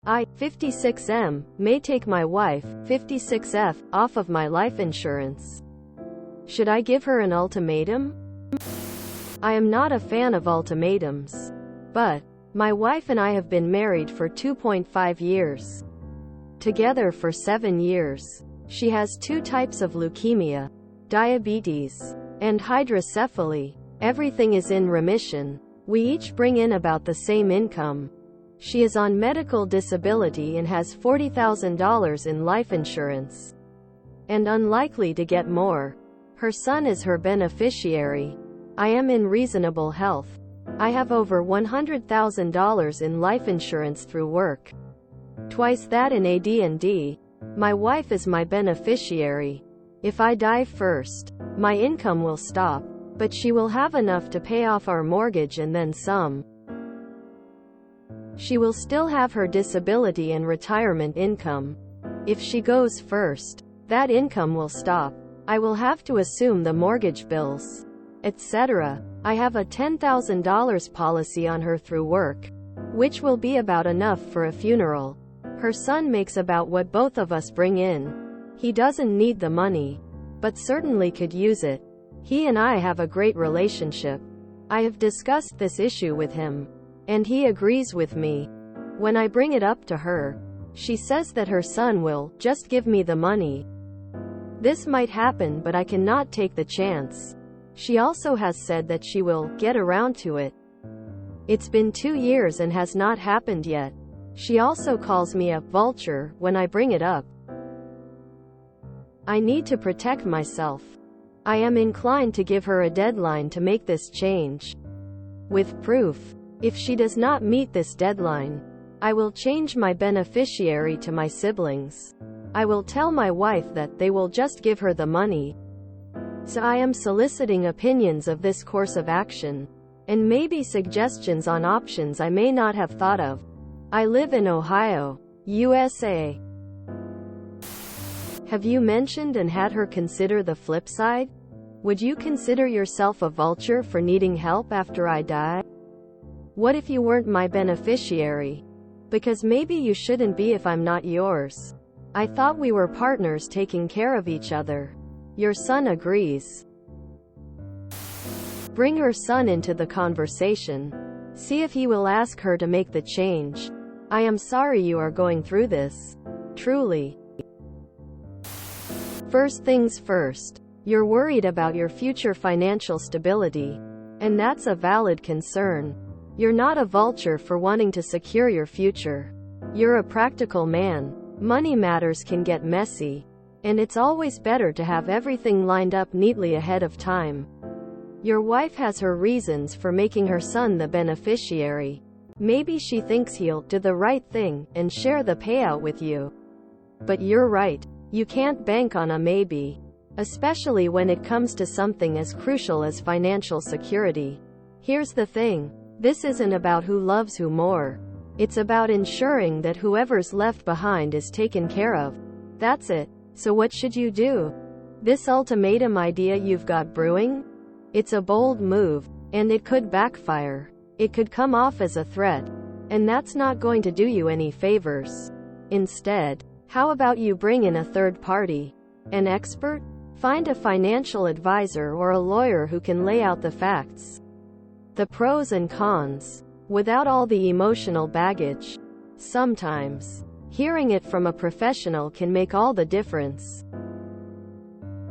I, 56M, may take my wife, 56F, off of my life insurance. Should I give her an ultimatum? I am not a fan of ultimatums. But my wife and I have been married for 2.5 years. Together for 7 years. She has 2 types of leukemia, diabetes, and hydrocephaly. Everything is in remission. We each bring in about the same income. She is on medical disability and has $40,000 in life insurance. And unlikely to get more. Her son is her beneficiary. I am in reasonable health. I have over $100,000 in life insurance through work. Twice that in AD&D. My wife is my beneficiary. If I die first, my income will stop, but she will have enough to pay off our mortgage and then some. She will still have her disability and retirement income. If she goes first, that income will stop. I will have to assume the mortgage bills, etc. I have a $10,000 policy on her through work, which will be about enough for a funeral. Her son makes about what both of us bring in. He doesn't need the money, but certainly could use it. He and I have a great relationship. I have discussed this issue with him, and he agrees with me. When I bring it up to her, she says that her son will just give me the money. This might happen, but I cannot take the chance. She also has said that she will get around to it. It's been 2 years and has not happened yet. She also calls me a vulture when I bring it up. I need to protect myself. I am inclined to give her a deadline to make this change. With proof. If she does not meet this deadline, I will change my beneficiary to my siblings. I will tell my wife that they will just give her the money. So I am soliciting opinions of this course of action, and maybe suggestions on options I may not have thought of. I live in Ohio, USA. Have you mentioned and had her consider the flip side? Would you consider yourself a vulture for needing help after I die? What if you weren't my beneficiary? Because maybe you shouldn't be if I'm not yours. I thought we were partners taking care of each other. Your son agrees. Bring her son into the conversation. See if he will ask her to make the change. I am sorry you are going through this. Truly. First things first. You're worried about your future financial stability. And that's a valid concern. You're not a vulture for wanting to secure your future. You're a practical man. Money matters can get messy. And it's always better to have everything lined up neatly ahead of time. Your wife has her reasons for making her son the beneficiary. Maybe she thinks he'll do the right thing and share the payout with you. But you're right. You can't bank on a maybe. Especially when it comes to something as crucial as financial security. Here's the thing. This isn't about who loves who more. It's about ensuring that whoever's left behind is taken care of. That's it. So what should you do? This ultimatum idea you've got brewing? It's a bold move, and it could backfire. It could come off as a threat, and that's not going to do you any favors. Instead, how about you bring in a third party? An expert? Find a financial advisor or a lawyer who can lay out the facts. The pros and cons, without all the emotional baggage. Sometimes, hearing it from a professional can make all the difference.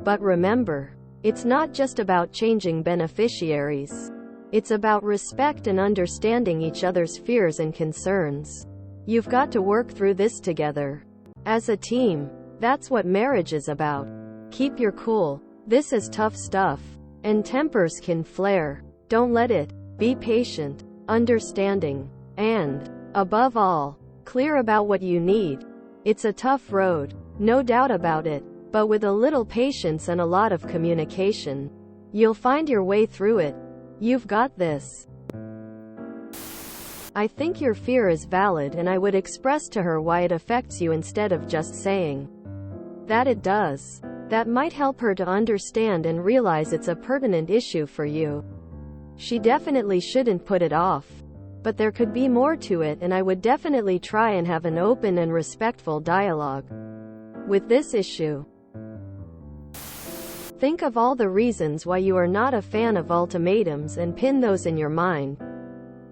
But remember, it's not just about changing beneficiaries. It's about respect and understanding each other's fears and concerns. You've got to work through this together. As a team. That's what marriage is about. Keep your cool. This is tough stuff. And tempers can flare. Don't let it. Be patient, understanding, and, above all, clear about what you need. It's a tough road, no doubt about it, but with a little patience and a lot of communication, you'll find your way through it. You've got this. I think your fear is valid, and I would express to her why it affects you instead of just saying that it does. That might help her to understand and realize it's a pertinent issue for you. She definitely shouldn't put it off. But there could be more to it, and I would definitely try and have an open and respectful dialogue with this issue. Think of all the reasons why you are not a fan of ultimatums and pin those in your mind.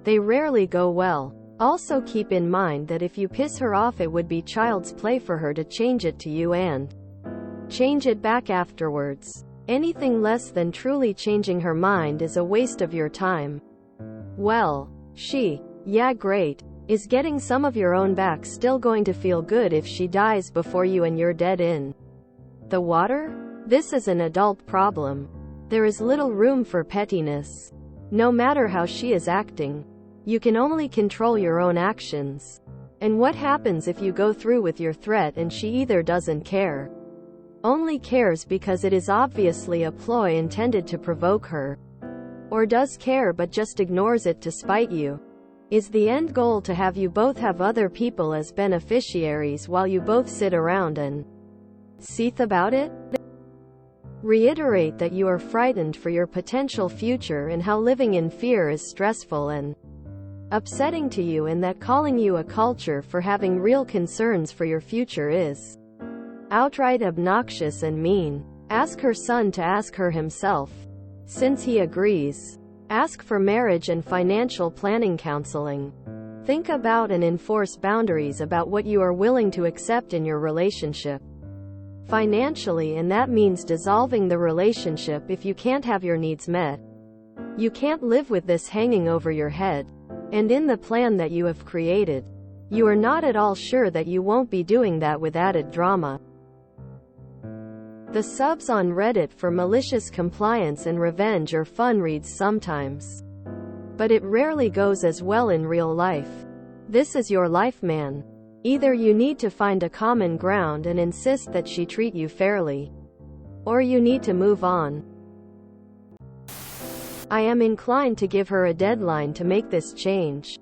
They rarely go well. Also keep in mind that if you piss her off, it would be child's play for her to change it to you and change it back afterwards. Anything less than truly changing her mind is a waste of your time. Well, yeah, great. Is getting some of your own back still going to feel good if she dies before you and you're dead in the water? This is an adult problem. There is little room for pettiness. No matter how she is acting, you can only control your own actions. And what happens if you go through with your threat and she either doesn't care, only cares because it is obviously a ploy intended to provoke her, or does care but just ignores it to spite you? Is the end goal to have you both have other people as beneficiaries while you both sit around and seethe about it? Reiterate that you are frightened for your potential future and how living in fear is stressful and upsetting to you, and that calling you a culture for having real concerns for your future is outright obnoxious and mean. Ask her son to ask her himself. Since he agrees, ask for marriage and financial planning counseling. Think about and enforce boundaries about what you are willing to accept in your relationship financially, and that means dissolving the relationship if you can't have your needs met. You can't live with this hanging over your head. And in the plan that you have created, you are not at all sure that you won't be doing that with added drama. The subs on Reddit for malicious compliance and revenge are fun reads sometimes, but it rarely goes as well in real life. This is your life, man. Either you need to find a common ground and insist that she treat you fairly, or you need to move on. I am inclined to give her a deadline to make this change,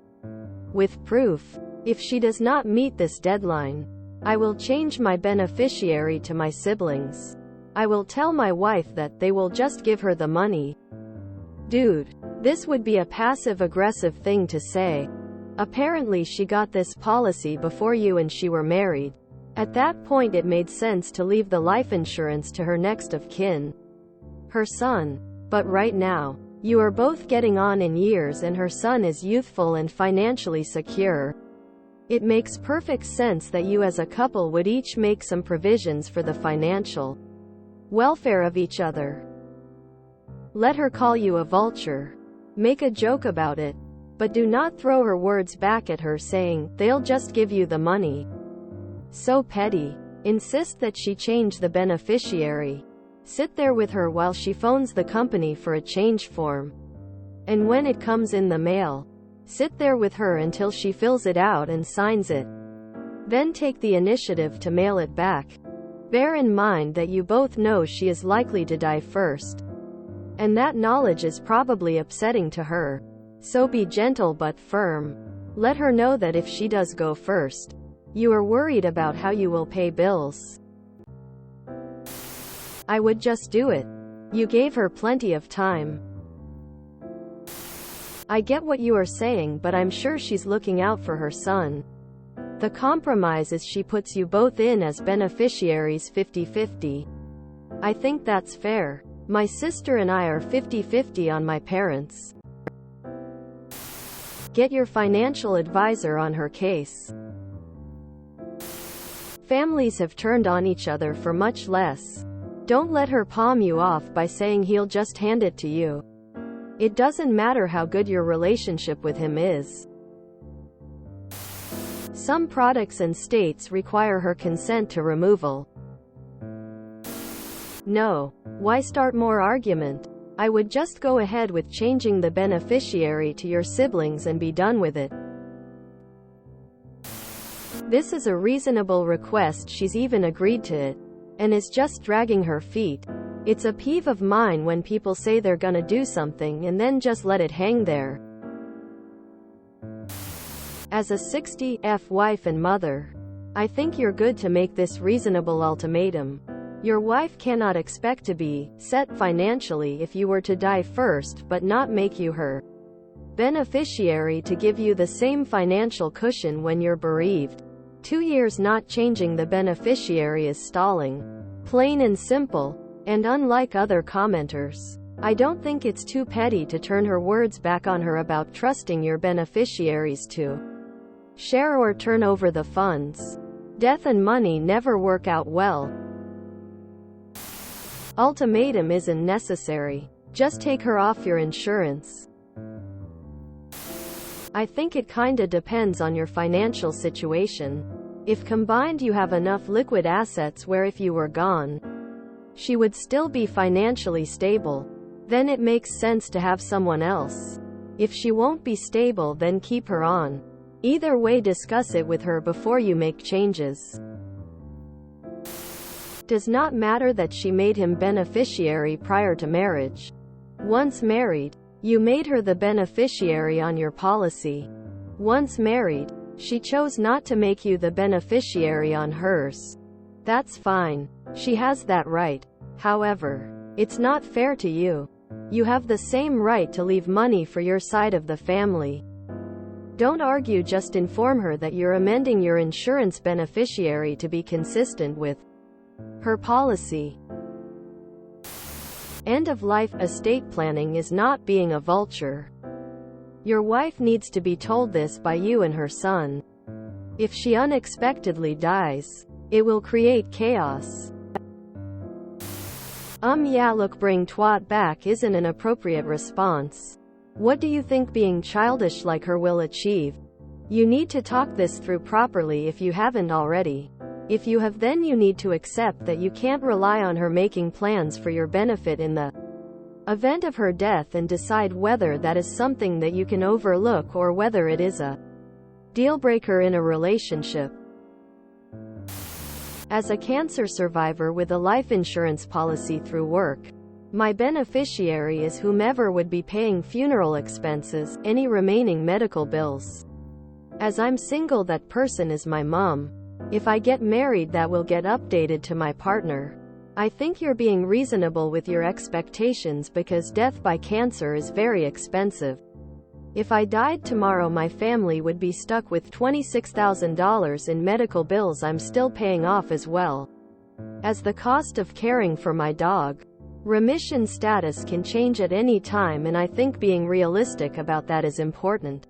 with proof. If she does not meet this deadline, I will change my beneficiary to my siblings. I will tell my wife that they will just give her the money. Dude, this would be a passive-aggressive thing to say. Apparently she got this policy before you and she were married. At that point it made sense to leave the life insurance to her next of kin, her son. But right now, you are both getting on in years and her son is youthful and financially secure. It makes perfect sense that you as a couple would each make some provisions for the financial welfare of each other. Let her call you a vulture. Make a joke about it. But do not throw her words back at her saying, "They'll just give you the money." So petty. Insist that she change the beneficiary. Sit there with her while she phones the company for a change form. And when it comes in the mail, sit there with her until she fills it out and signs it. Then take the initiative to mail it back. Bear in mind that you both know she is likely to die first, and that knowledge is probably upsetting to her. So be gentle but firm. Let her know that if she does go first, you are worried about how you will pay bills. I would just do it. You gave her plenty of time. I get what you are saying, but I'm sure she's looking out for her son. The compromise is she puts you both in as beneficiaries 50-50. I think that's fair. My sister and I are 50-50 on my parents. Get your financial advisor on her case. Families have turned on each other for much less. Don't let her palm you off by saying he'll just hand it to you. It doesn't matter how good your relationship with him is. Some products and states require her consent to removal. No. Why start more argument? I would just go ahead with changing the beneficiary to your siblings and be done with it. This is a reasonable request. She's even agreed to it, and is just dragging her feet. It's a peeve of mine when people say they're gonna do something and then just let it hang there. As a 60F wife and mother, I think you're good to make this reasonable ultimatum. Your wife cannot expect to be set financially if you were to die first, but not make you her beneficiary to give you the same financial cushion when you're bereaved. 2 years not changing the beneficiary is stalling. Plain and simple. And unlike other commenters, I don't think it's too petty to turn her words back on her about trusting your beneficiaries to share or turn over the funds. Death and money never work out well. Ultimatum isn't necessary. Just take her off your insurance. I think it kinda depends on your financial situation. If combined you have enough liquid assets where if you were gone, she would still be financially stable, then it makes sense to have someone else. If she won't be stable, then keep her on. Either way, discuss it with her before you make changes. Does not matter that she made him beneficiary prior to marriage. Once married, you made her the beneficiary on your policy. Once married, she chose not to make you the beneficiary on hers. That's fine. She has that right. However, it's not fair to you. You have the same right to leave money for your side of the family. Don't argue, just inform her that you're amending your insurance beneficiary to be consistent with her policy. End-of-life estate planning is not being a vulture. Your wife needs to be told this by you and her son. If she unexpectedly dies, it will create chaos. Yeah, look, bring twat back isn't an appropriate response. What do you think being childish like her will achieve? You need to talk this through properly if you haven't already. If you have, then you need to accept that you can't rely on her making plans for your benefit in the event of her death, and decide whether that is something that you can overlook or whether it is a deal breaker in a relationship. As a cancer survivor with a life insurance policy through work, my beneficiary is whomever would be paying funeral expenses, any remaining medical bills. As I'm single, that person is my mom. If I get married, that will get updated to my partner. I think you're being reasonable with your expectations because death by cancer is very expensive. If I died tomorrow, my family would be stuck with $26,000 in medical bills I'm still paying off, as well as the cost of caring for my dog. Remission status can change at any time, and I think being realistic about that is important.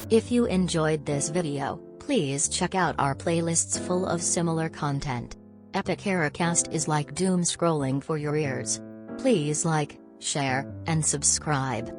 If you enjoyed this video, please check out our playlists full of similar content. Epic Ericast is like doom scrolling for your ears. Please like, share, and subscribe.